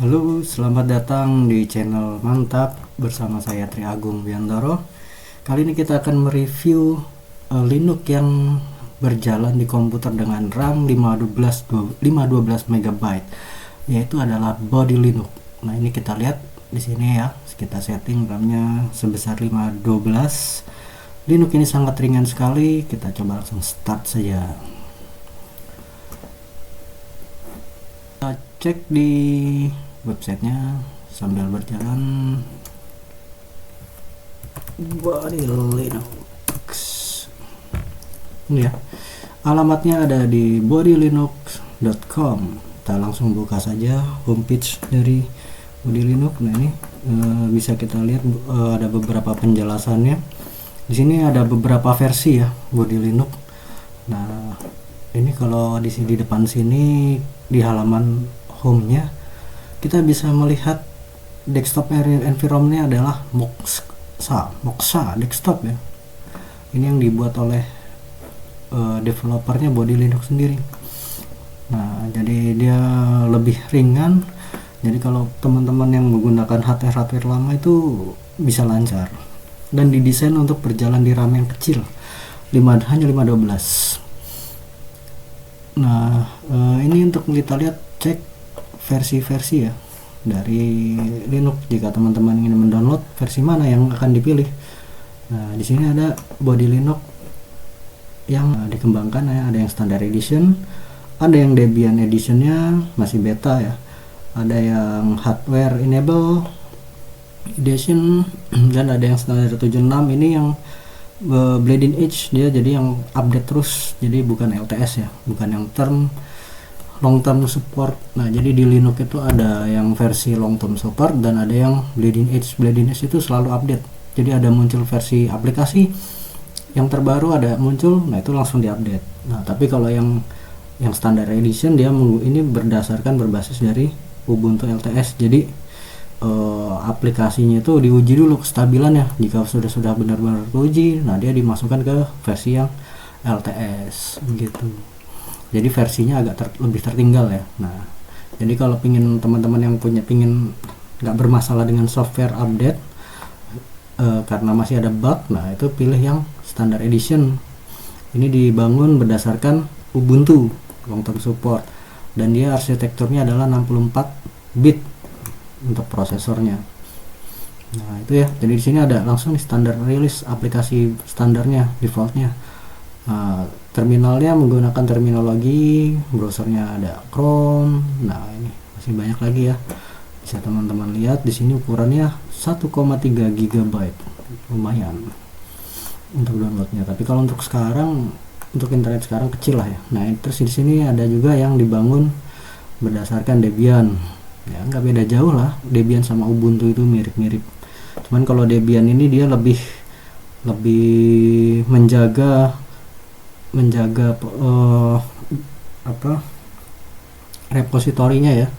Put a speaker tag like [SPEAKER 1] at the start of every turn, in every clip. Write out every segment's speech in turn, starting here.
[SPEAKER 1] Halo, selamat datang di channel Mantap bersama saya Tri Agung Biantoro. Kali ini kita akan mereview Linux yang berjalan di komputer dengan RAM 512 MB, yaitu adalah Body Linux. Nah, ini kita lihat di sini ya. Kita setting RAM-nya sebesar 512. Linux ini sangat ringan sekali. Kita coba langsung start saja. Cek di websitenya sambil berjalan. Body Linux ini ya, alamatnya ada di bodylinux.com. Kita langsung buka saja homepage dari Body Linux. Nah, ini bisa kita lihat ada beberapa penjelasannya. Di sini ada beberapa versi ya Body Linux. Nah, ini kalau di sini, di depan sini, di halaman home-nya kita bisa melihat desktop environment-nya adalah Moxa desktop ya. Ini yang dibuat oleh developernya Body Linux sendiri. Nah, jadi dia lebih ringan. Jadi kalau teman-teman yang menggunakan hardware lama itu bisa lancar. Dan didesain untuk berjalan di RAM yang kecil, hanya 512. Nah, ini untuk kita lihat, cek versi-versi ya dari Linux. Jika teman-teman ingin mendownload versi mana yang akan dipilih. Nah, di sini ada Body Linux yang dikembangkan ya, ada yang standard edition, ada yang Debian editionnya masih beta ya, ada yang hardware enable edition, dan ada yang standard 76. Ini yang bleeding edge, dia jadi yang update terus, jadi bukan LTS ya, bukan yang long term support. Nah, jadi di Linux itu ada yang versi long term support dan ada yang bleeding edge. Bleeding edge itu selalu update, jadi ada muncul versi aplikasi yang terbaru, ada muncul, nah itu langsung diupdate. Nah, tapi kalau yang standard edition, dia ini berbasis dari Ubuntu LTS. Jadi aplikasinya itu diuji dulu kestabilannya. Jika sudah benar-benar teruji, nah dia dimasukkan ke versi yang LTS gitu. Jadi versinya agak lebih tertinggal ya. Nah, jadi kalau teman-teman yang pingin nggak bermasalah dengan software update karena masih ada bug, nah itu pilih yang standard edition. Ini dibangun berdasarkan Ubuntu long term support, dan dia arsitekturnya adalah 64 bit untuk prosesornya. Nah, itu ya. Jadi di sini ada langsung di standar rilis aplikasi standarnya, defaultnya. Nah, terminalnya menggunakan terminologi browsernya ada Chrome. Nah, ini masih banyak lagi ya. Bisa teman-teman lihat di sini ukurannya 1,3 GB. Lumayan untuk downloadnya. Tapi kalau untuk sekarang, untuk internet sekarang kecil lah ya. Nah, terus di sini ada juga yang dibangun berdasarkan Debian. Ya, nggak beda jauh lah. Debian sama Ubuntu itu mirip-mirip. Cuman kalau Debian ini dia lebih menjaga repositorinya ya.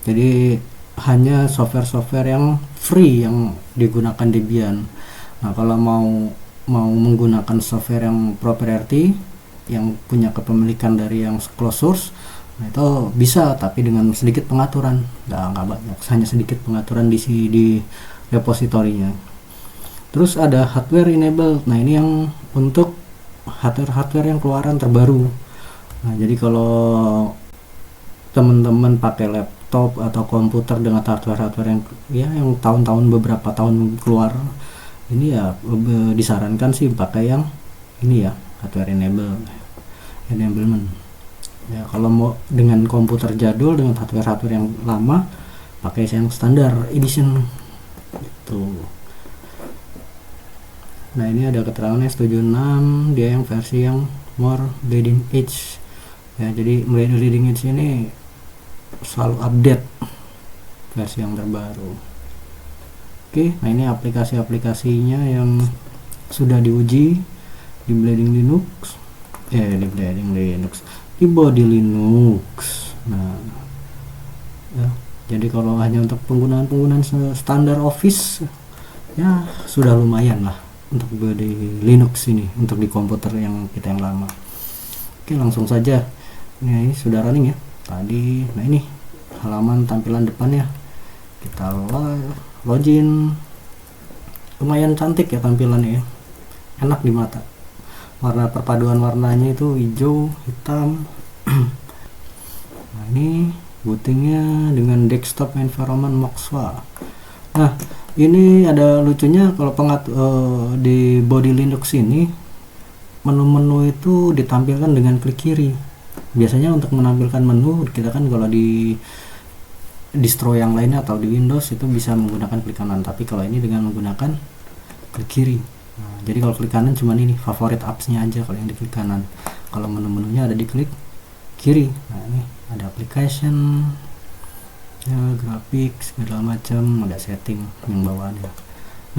[SPEAKER 1] Jadi hanya software yang free yang digunakan Debian. Nah, kalau mau menggunakan software yang proprietary yang punya kepemilikan dari yang closed source, nah itu bisa, tapi dengan sedikit pengaturan. Nggak banyak, hanya sedikit pengaturan di repositorinya. Terus ada hardware enable. Nah, ini yang untuk hardware yang keluaran terbaru. Nah, jadi kalau teman-teman pakai laptop atau komputer dengan hardware yang beberapa tahun keluar, ini ya disarankan sih pakai yang ini ya, hardware enablement. Ya, kalau mau dengan komputer jadul dengan hardware yang lama, pakai yang standard edition gitu. Nah, ini ada keterangannya 76, dia yang versi yang more bleeding edge ya. Jadi bleeding edge ini selalu update versi yang terbaru. Oke, nah ini aplikasinya yang sudah diuji di Bleeding Linux, di Body Linux. Nah, ya, jadi kalau hanya untuk penggunaan standar Office ya sudah lumayan lah untuk Body Linux ini, untuk di komputer yang lama. Oke, langsung saja. Ini sudah running ya tadi. Nah, ini halaman tampilan depannya. kita login. Lumayan cantik ya tampilannya ya, enak di mata. Warna perpaduan warnanya itu hijau hitam. Nah ini bootingnya dengan desktop environment Moxwa. Nah ini ada lucunya, kalau di body Linux ini menu-menu itu ditampilkan dengan klik kiri. Biasanya untuk menampilkan menu kita kan kalau di distro yang lainnya atau di Windows itu bisa menggunakan klik kanan, tapi kalau ini dengan menggunakan klik kiri. Nah, jadi kalau klik kanan cuman ini favorit apps-nya aja kalau yang di klik kanan. Kalau menu-menunya ada di klik kiri. Nah ini ada application ya, grafik segala macam, ada setting yang bawaannya.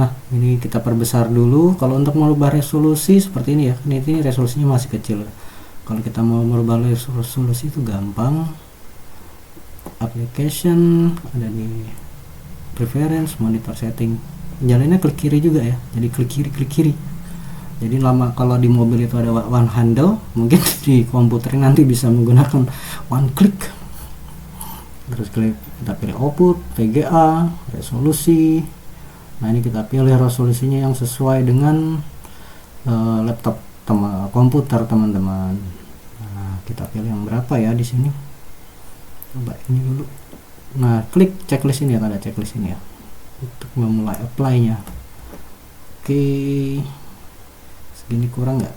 [SPEAKER 1] Nah ini kita perbesar dulu. Kalau untuk merubah resolusi seperti ini ya, ini resolusinya masih kecil. Kalau kita mau merubah resolusi itu gampang. Application, ada di preference, monitor setting, jalannya klik kiri juga ya, jadi klik kiri. Jadi kalau di mobil itu ada one handle, mungkin di komputer nanti bisa menggunakan one click. Terus kita pilih output, VGA, resolusi. Nah ini kita pilih resolusinya yang sesuai dengan laptop komputer teman-teman. Nah kita pilih yang berapa ya di sini, coba ini dulu. Nah klik checklist ini ya, tanda checklist ini ya, untuk memulai apply nya. Oke, segini kurang nggak?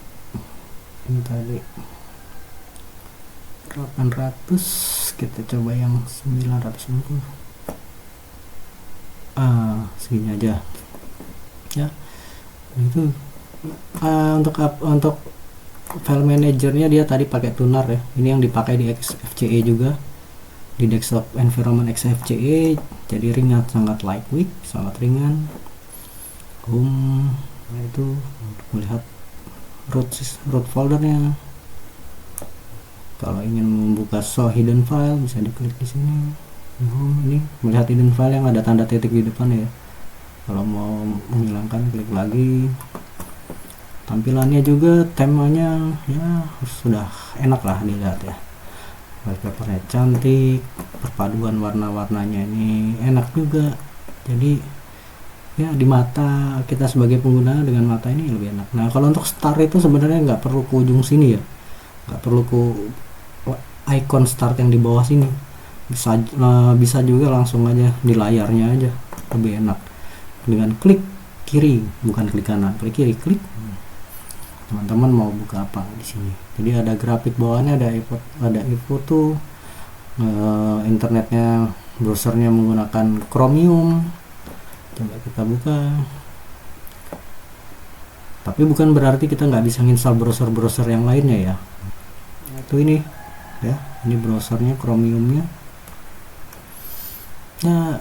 [SPEAKER 1] Ini tadi 800, kita coba yang 960. Segini aja ya. Itu untuk file manajernya dia tadi pakai tuner ya, ini yang dipakai di XFCE juga, di desktop environment XFCE. Jadi ringan, sangat lightweight, sangat ringan. Nah itu untuk melihat root foldernya. Kalau ingin membuka show hidden file bisa diklik di sini. Ini melihat hidden file yang ada tanda titik di depan ya. Kalau mau menghilangkan klik lagi. Tampilannya juga, temanya ya sudah enak lah dilihat ya. Wallpapernya cantik, perpaduan warna-warnanya ini enak juga. Jadi ya di mata kita sebagai pengguna, dengan mata ini lebih enak. Nah kalau untuk start itu sebenarnya nggak perlu ke ujung sini ya, nggak perlu ke icon start yang di bawah sini. Bisa juga langsung aja di layarnya aja, lebih enak dengan klik kiri, bukan klik kanan, klik kiri. Klik teman-teman mau buka apa di sini. Jadi ada grafik bawahnya, ada iPhoto, internetnya, browsernya menggunakan Chromium. Coba kita buka. Tapi bukan berarti kita nggak bisa install browser yang lainnya ya. Itu ini ya, ini browsernya, Chromiumnya. Ya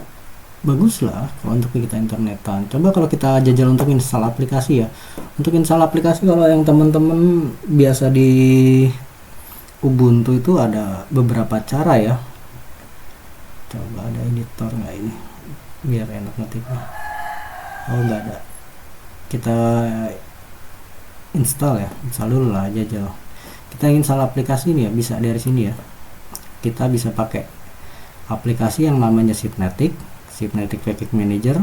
[SPEAKER 1] bagus lah kalau untuk kita internetan. Coba kalau kita jajal untuk install aplikasi ya. Untuk install aplikasi, kalau yang teman-teman biasa di Ubuntu itu ada beberapa cara ya. Coba ada editor nggak ini, biar enak ngetiknya. Oh nggak ada. Kita install ya, install dulu lah jajal. Kita ingin install aplikasi ini ya, bisa dari sini ya. Kita bisa pakai aplikasi yang namanya Sypnetic Package Manager.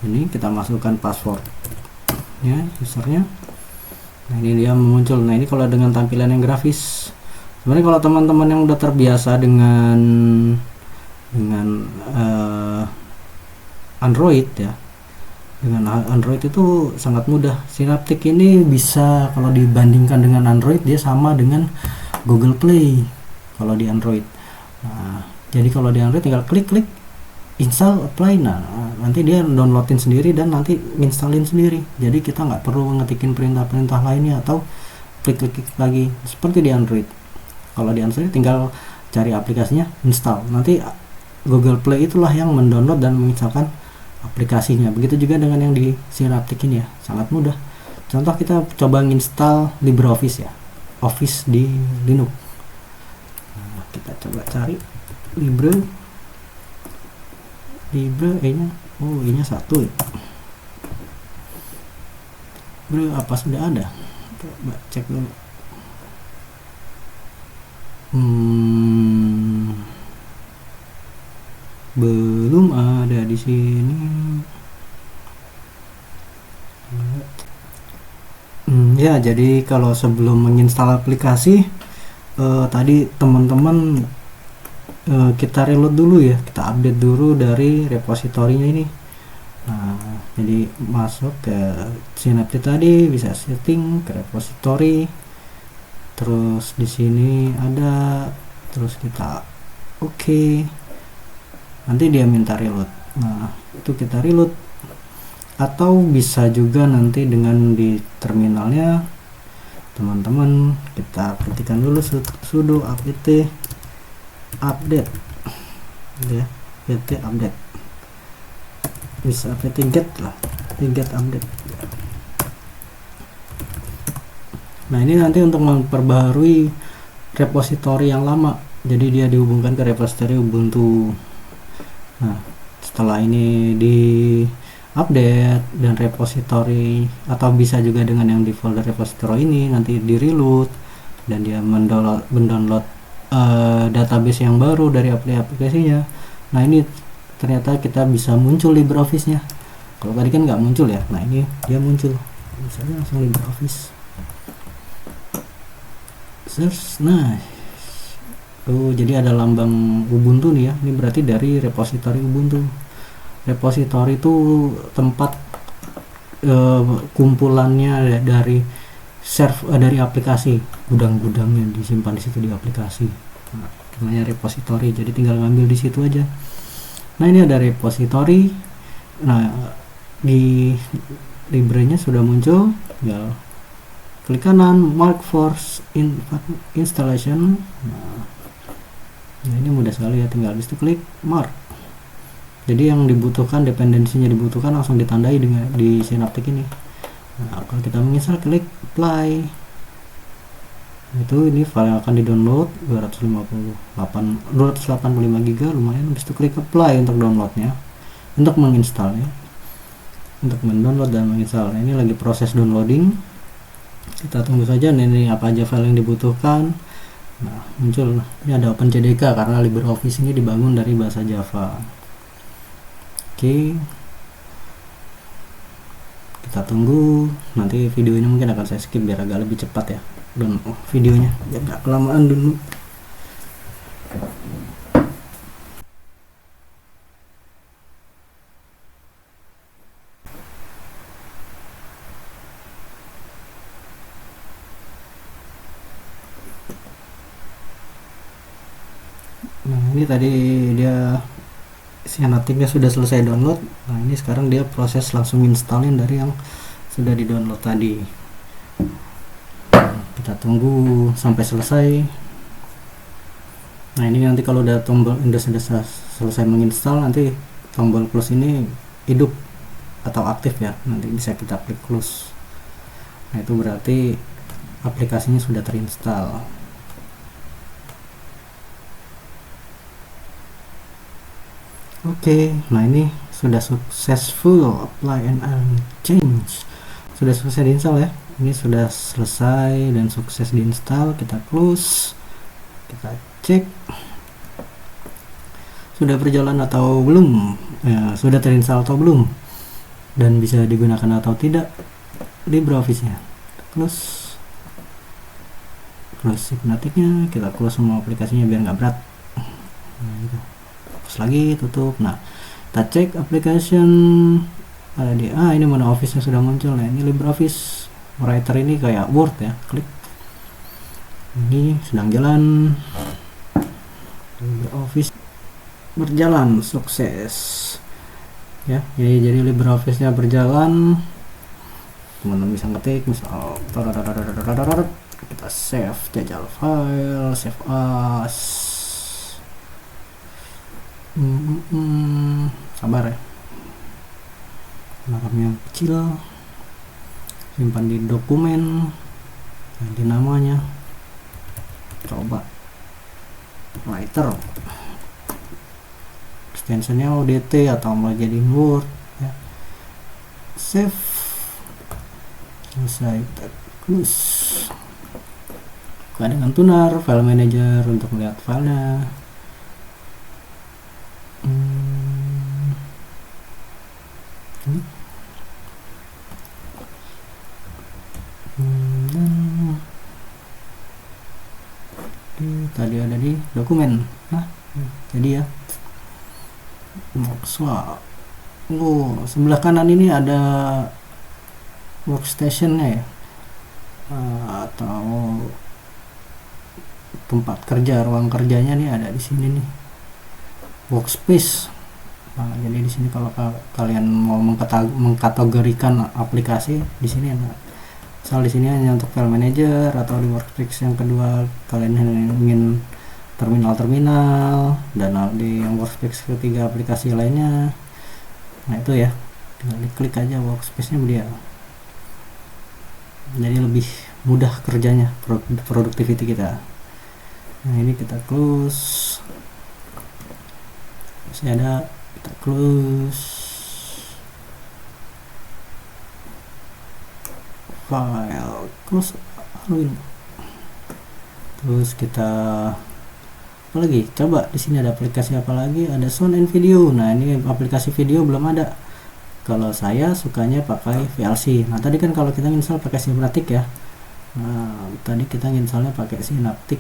[SPEAKER 1] Ini kita masukkan password ya, usernya. Nah ini dia muncul. Nah ini kalau dengan tampilan yang grafis. Sebenarnya kalau teman-teman yang udah terbiasa dengan Android ya, dengan Android itu sangat mudah. Synaptic ini bisa, kalau dibandingkan dengan Android, dia sama dengan Google Play kalau di Android. Nah jadi kalau di Android tinggal klik install, apply. Nah nanti dia downloadin sendiri dan nanti installin sendiri. Jadi kita nggak perlu ngetikin perintah-perintah lainnya atau klik lagi seperti di Android. Kalau di Android tinggal cari aplikasinya, install. Nanti Google Play itulah yang mendownload dan menginstalkan aplikasinya. Begitu juga dengan yang di Synaptic ini ya, sangat mudah. Contoh kita coba nginstal LibreOffice ya, Office di Linux. Nah, kita coba cari Libre nya, nya 1 ya. Apa sudah ada? Coba cek dulu. Belum di sini. Ya, jadi kalau sebelum menginstal aplikasi, tadi teman-teman, kita reload dulu ya, kita update dulu dari repositorinya ini. Nah, jadi masuk ke Synaptic tadi, bisa setting ke repository, terus di sini ada, terus kita oke. Nanti dia minta reload. Nah, itu kita reload. Atau bisa juga nanti dengan di terminalnya teman-teman kita ketikkan dulu sudo apt update ya, apt update, bisa apt get lah, get update. Nah, ini nanti untuk memperbaharui repositori yang lama, jadi dia dihubungkan ke repositori Ubuntu. Nah, setelah ini di update dan repositori, atau bisa juga dengan yang di folder repositori ini, nanti di reload dan dia mendownload database yang baru dari aplikasinya. Nah, ini ternyata kita bisa muncul LibreOffice-nya. Kalau tadi kan nggak muncul ya. Nah, ini dia muncul, misalnya langsung LibreOffice search. Nah, jadi ada lambang Ubuntu nih ya, ini berarti dari repositori Ubuntu. Repositori itu tempat kumpulannya dari dari aplikasi, gudang-gudangnya disimpan di situ di aplikasi. Nah, namanya repositori, jadi tinggal ngambil di situ aja. Nah, ini ada repositori. Nah, di librenya sudah muncul, tinggal klik kanan, mark for installation. Nah, ini mudah sekali ya, tinggal habis itu klik mark. Jadi yang dibutuhkan, dependensinya dibutuhkan langsung ditandai dengan di Synaptic ini. Nah, kalau kita menginstal, klik apply. Itu ini file yang akan di-download 285 GB, lumayan. Habis itu klik apply untuk downloadnya, untuk menginstalnya, untuk mendownload dan menginstal. Nah, ini lagi proses downloading. Kita tunggu saja. Nah, ini apa aja file yang dibutuhkan. Nah, muncul. Ini ada OpenCDK karena LibreOffice ini dibangun dari bahasa Java. Oke, kita tunggu. Nanti videonya mungkin akan saya skip biar agak lebih cepat ya, dan videonya biar gak kelamaan dulu. Nah, ini tadi dia Synaptic-nya sudah selesai download. Nah, ini sekarang dia proses langsung installin dari yang sudah di download tadi. Kita tunggu sampai selesai. Nah, ini nanti kalau udah sudah selesai menginstal, nanti tombol close ini hidup atau aktif ya, nanti bisa kita klik close. Nah, itu berarti aplikasinya sudah terinstall. Oke, nah ini sudah successful apply and change, sudah selesai diinstal ya. Ini sudah selesai dan sukses diinstal. Kita close, kita cek sudah berjalan atau belum, ya, sudah terinstall atau belum, dan bisa digunakan atau tidak LibreOffice-nya. Close Synaptic-nya, kita close semua aplikasinya biar nggak berat. Nah, gitu. Terus lagi tutup. Nah, kita cek application ada di ini mana Office-nya sudah muncul. Nah, ini LibreOffice Writer ini kayak Word ya, klik. Ini sedang jalan. LibreOffice berjalan sukses ya. Jadi LibreOffice-nya berjalan. Teman-teman bisa ngetik misal kita save jajal file, save as. Sabar ya, makamnya kecil, simpan di dokumen, ganti namanya, coba writer, extensionnya ODT atau mau jadi Word ya. Save, selesai, kita close. Buka dengan tunar file manager untuk melihat filenya. tadi ada di dokumen. Nah, jadi ya workshop. Sebelah kanan ini ada workstationnya ya, atau tempat kerja, ruang kerjanya nih ada di sini nih, workspace. Nah, jadi di sini kalau kalian mau mengkategorikan aplikasi di sini ada. Misal di sini hanya untuk file manager, atau di workspace yang kedua kalian ingin terminal, dan di yang workspace ketiga aplikasi lainnya. Nah itu ya, tinggal diklik aja workspace-nya dia. Jadi lebih mudah kerjanya, productivity kita. Nah ini kita close, masih ada, kita close file, close. Terus kita apa lagi, coba di sini ada aplikasi apa lagi, ada sound and video. Nah ini aplikasi video belum ada. Kalau saya sukanya pakai VLC. Nah tadi kan kalau kita install pakai Synaptic ya, nah tadi kita installnya pakai Synaptic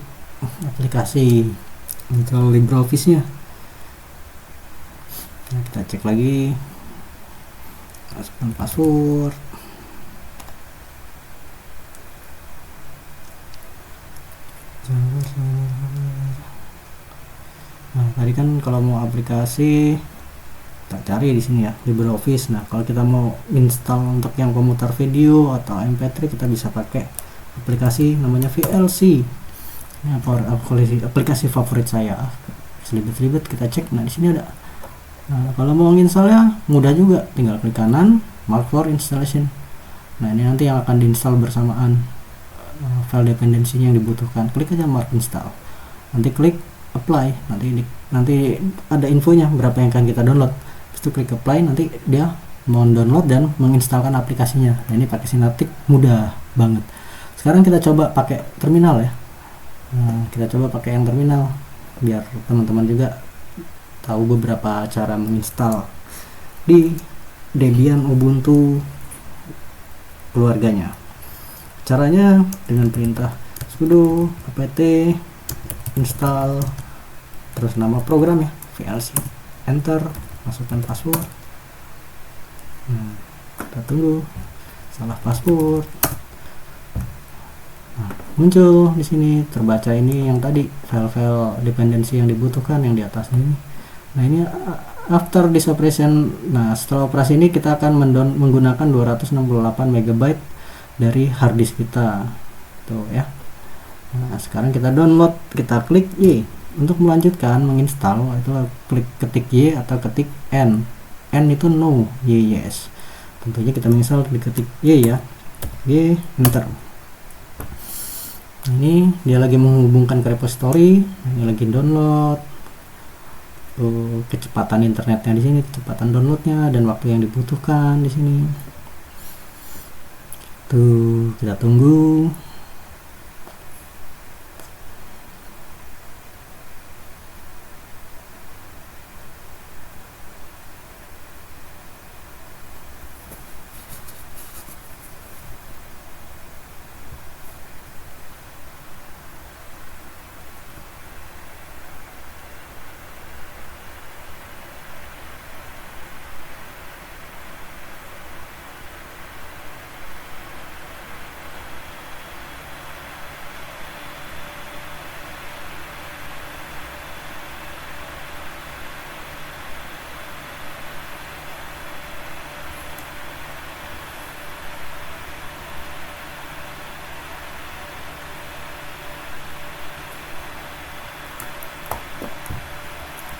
[SPEAKER 1] aplikasi, install LibreOffice nya. Nah kita cek lagi, masukkan password. Nah tadi kan kalau mau aplikasi kita cari di sini ya, LibreOffice. Nah kalau kita mau install untuk yang komuter video atau MP3, kita bisa pakai aplikasi namanya VLC. Ini aplikasi favorit saya. Seribet-ribet kita cek. Nah di sini ada. Nah kalau mau installnya mudah juga, tinggal klik kanan, mark for installation. Nah ini nanti yang akan diinstal bersamaan file dependensinya yang dibutuhkan. Klik aja mark install, nanti klik apply, nanti ada infonya berapa yang akan kita download. Terus klik apply, nanti dia mau download dan menginstalkan aplikasinya. Nah, ini pakai Synaptic mudah banget. Sekarang kita coba pakai terminal ya. Nah, kita coba pakai yang terminal biar teman-teman juga tahu beberapa cara menginstal di Debian Ubuntu keluarganya. Caranya dengan perintah sudo apt install, terus nama program ya, VLC, enter, masukkan password. Kita tunggu, salah password. Nah, muncul di sini terbaca ini yang tadi file-file dependensi yang dibutuhkan yang di atas ini. Nah ini after this operation. Nah setelah operasi ini kita akan menggunakan 268 MB dari harddisk kita tuh ya. Nah sekarang kita download, kita klik Y. Untuk melanjutkan menginstal itu klik ketik Y atau ketik N. N itu no, Y yes. Tentunya kita menginstal diketik Y ya, Y enter. Ini dia lagi menghubungkan ke repository. Ini lagi download. Kecepatan internetnya di sini, kecepatan downloadnya, dan waktu yang dibutuhkan di sini. Tuh kita tunggu.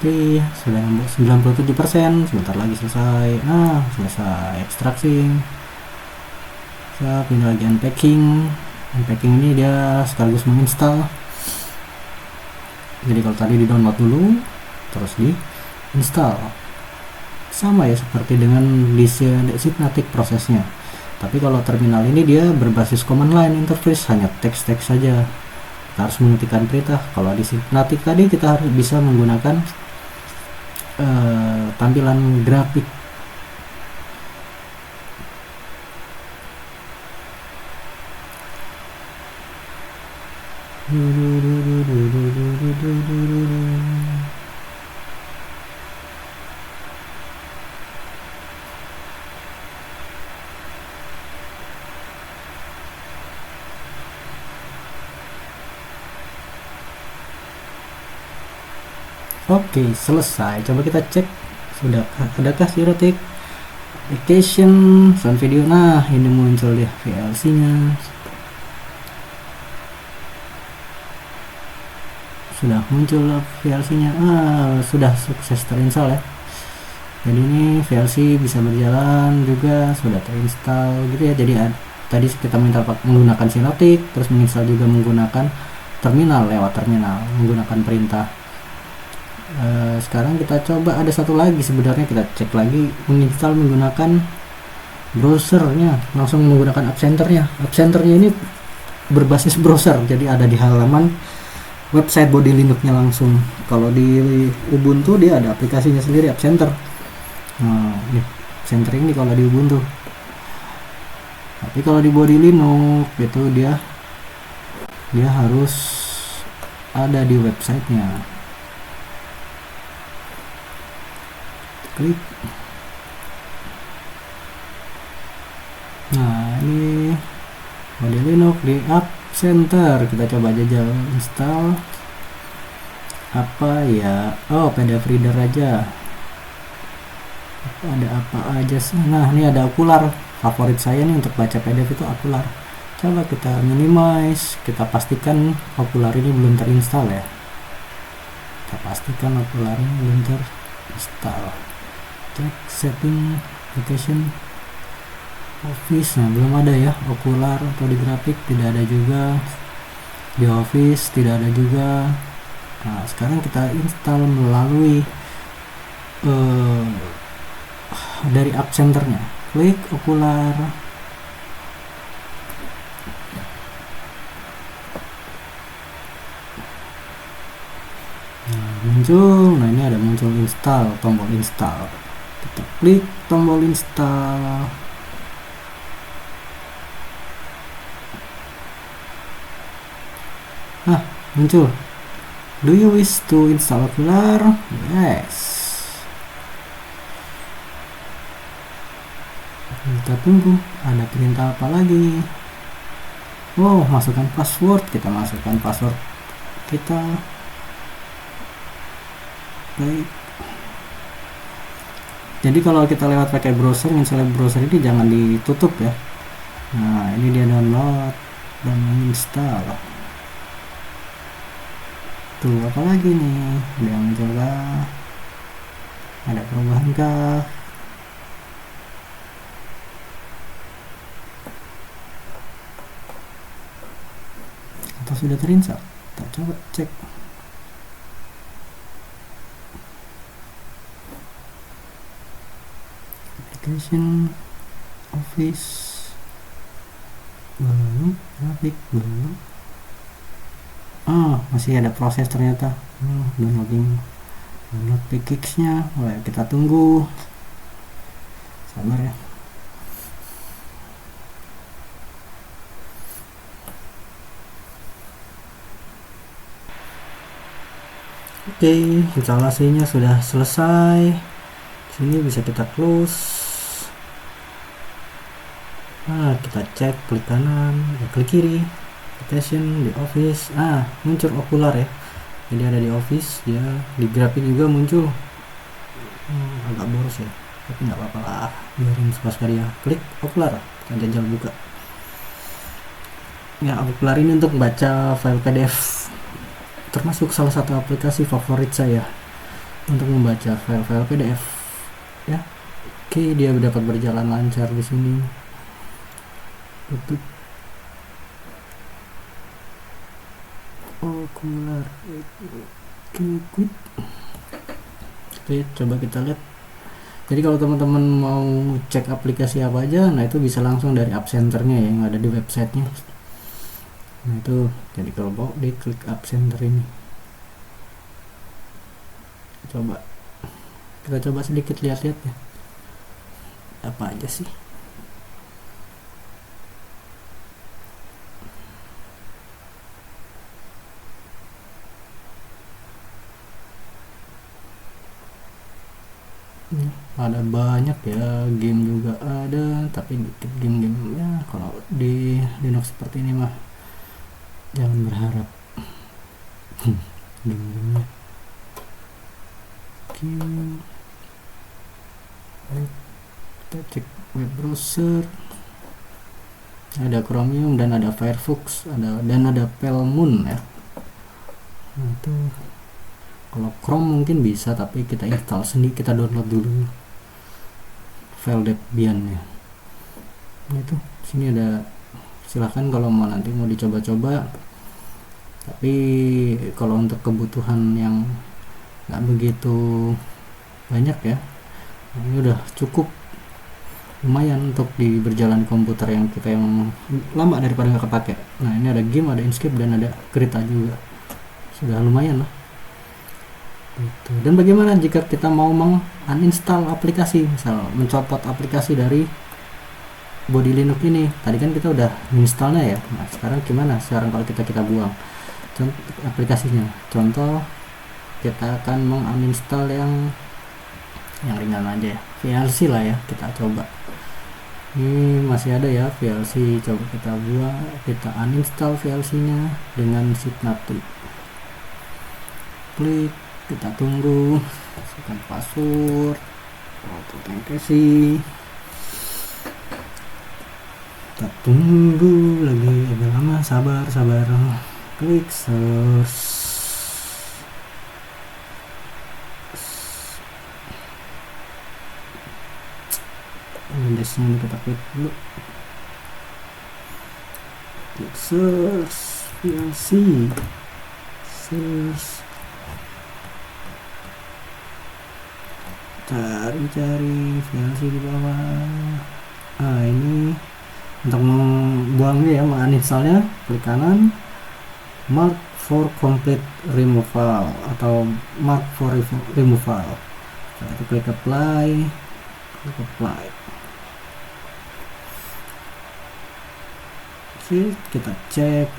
[SPEAKER 1] Oke, sudah 97%, sebentar lagi selesai. Nah, selesai ekstraksi. Ini lagi unpacking. Unpacking ini dia sekaligus menginstal. Jadi kalau tadi di download dulu, terus di install. Sama ya seperti dengan di Synaptic prosesnya. Tapi kalau terminal ini dia berbasis command line interface, hanya teks-teks saja. Kita harus mengetikkan perintah. Kalau di Synaptic tadi kita harus bisa menggunakan tampilan grafik. Oke, selesai. Coba kita cek sudah adakah Sirotik application sound video. Nah, ini muncul ya VLC-nya. Sudah muncul VLC-nya. Sudah sukses terinstall ya. Jadi ini VLC bisa berjalan juga, sudah terinstall gitu ya. Jadi tadi kita minta menggunakan Sirotik, terus menginstal juga menggunakan terminal, lewat terminal menggunakan perintah. Sekarang kita coba ada satu lagi, sebenarnya kita cek lagi menginstal menggunakan browsernya, langsung menggunakan App Center-nya ini berbasis browser, jadi ada di halaman website body Linux-nya langsung. Kalau di Ubuntu dia ada aplikasinya sendiri, App Center. Nah, ini App Center ini kalau di Ubuntu. Tapi kalau di body Linux itu dia harus ada di websitenya. Klik. Nah, ini body Linux di App Center. Kita coba jajal install apa ya. PDF reader aja. Ada apa aja sih? Nah, ini ada Okular. Favorit saya nih untuk baca PDF itu Okular. Coba kita minimize, kita pastikan Okular ini belum terinstall ya. Kita pastikan Okular ini belum terinstall. Cek setting application Office. Nah, belum ada ya. Okular atau di grafik tidak ada juga, di Office tidak ada juga. Nah, sekarang kita install melalui dari App Center-nya. Klik Okular. Nah, muncul. Nah, ini ada muncul install, tombol install. Kita klik tombol install. Muncul. Do you wish to install Okular? Yes. Kita tunggu ada perintah apa lagi. Masukkan password. Kita masukkan password kita. Baik. Jadi kalau kita lewat pakai browser, misalnya browser ini jangan ditutup ya. Nah, ini dia download dan menginstal. Tuh, apa lagi nih? Udah muncul kah? Ada perubahan kah? Atau sudah terinstall? Kita coba cek. Application Office belum, grafik belum. Masih ada proses ternyata. Download package-nya. Kita tunggu. Sabar ya. Oke, instalasinya sudah selesai. Sini bisa kita close. Kita cek, klik kanan, klik kiri, application di Office. Muncul Okular ya. Jadi ada di Office, dia di grafik juga muncul. Agak boros ya, tapi nggak apa-apa lah, biarin suka-suka dia. Klik Okular, kita jajal buka. Ya, Okular ini untuk baca file PDF, termasuk salah satu aplikasi favorit saya untuk membaca file-file PDF. Ya, oke, dia dapat berjalan lancar di sini. Tutup. Okular. Quit. Oke, coba kita lihat. Jadi kalau teman-teman mau cek aplikasi apa aja, nah itu bisa langsung dari App Center-nya yang ada di websitenya. Nah itu, jadi kalau mau diklik App Center ini. Kita coba sedikit lihat-lihat ya. Apa aja sih? Ada banyak ya, game juga ada, tapi dikit game-game ya. Kalau di Linux seperti ini mah jangan berharap. Game-gamenya oke. Kita cek web browser, ada Chromium dan ada Firefox, dan ada Pelmoon ya. Nah, itu kalau Chrome mungkin bisa, tapi kita install sendiri, kita download dulu file Debian-nya. Nah, itu sini ada, silahkan kalau mau nanti mau dicoba-coba, tapi kalau untuk kebutuhan yang nggak begitu banyak ya, ini udah cukup lumayan untuk di berjalan komputer yang kita yang lama daripada nggak kepake. Nah, ini ada game, ada Inkscape, dan ada Krita juga, sudah lumayan lah gitu. Dan bagaimana jika kita mau uninstall aplikasi, misal mencopot aplikasi dari body Linux ini? Tadi kan kita udah installnya ya. Nah, sekarang gimana sekarang kalau kita buang aplikasinya? Contoh, kita akan menguninstall yang ringan aja ya, VLC lah ya, kita coba. Ini masih ada ya VLC, coba kita buang, kita uninstall VLC nya dengan Synaptic. Klik, kita tunggu, masukkan password, authenticasi, kita tunggu lagi agak lama, sabar, klik search. Windowsnya ini kita klik dulu, klik search VLC, search, cari VLC di bawah. Nah, ini untuk membuangnya ya, menguninstallnya, klik kanan, mark for complete removal atau mark for removal. Setelah itu klik apply. Oke, kita cek.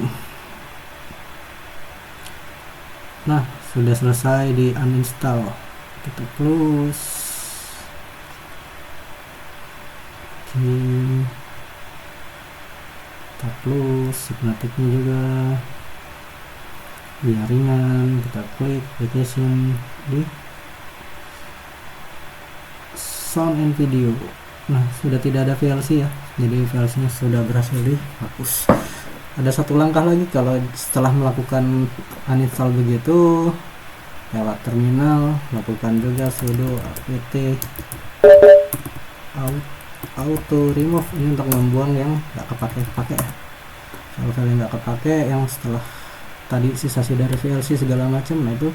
[SPEAKER 1] Nah, sudah selesai di uninstall. Kita close. Oke, kita close Synaptic-nya juga biar ringan. Kita klik application di sound and video. Nah, sudah tidak ada VLC ya, jadi VLC nya sudah berhasil dihapus. Ada satu langkah lagi, kalau setelah melakukan uninstall begitu, lewat terminal lakukan juga sudo apt auto remove, ini untuk membuang yang nggak kepake ya. Kalau kalian nggak kepake yang setelah tadi sisa dari VLC segala macam, nah itu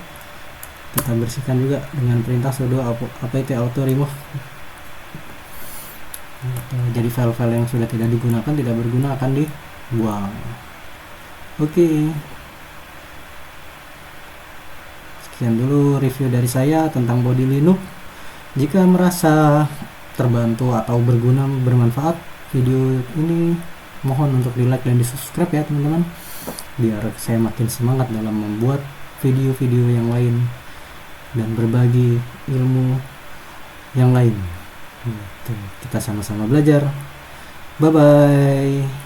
[SPEAKER 1] kita bersihkan juga dengan perintah sudo apt auto remove. Jadi file-file yang sudah tidak digunakan, tidak berguna, akan dibuang. Oke, sekian dulu review dari saya tentang body Linux. Jika merasa terbantu atau bermanfaat video ini, mohon untuk di like dan di subscribe ya teman-teman, biar saya makin semangat dalam membuat video-video yang lain dan berbagi ilmu yang lain. Kita sama-sama belajar. Bye bye.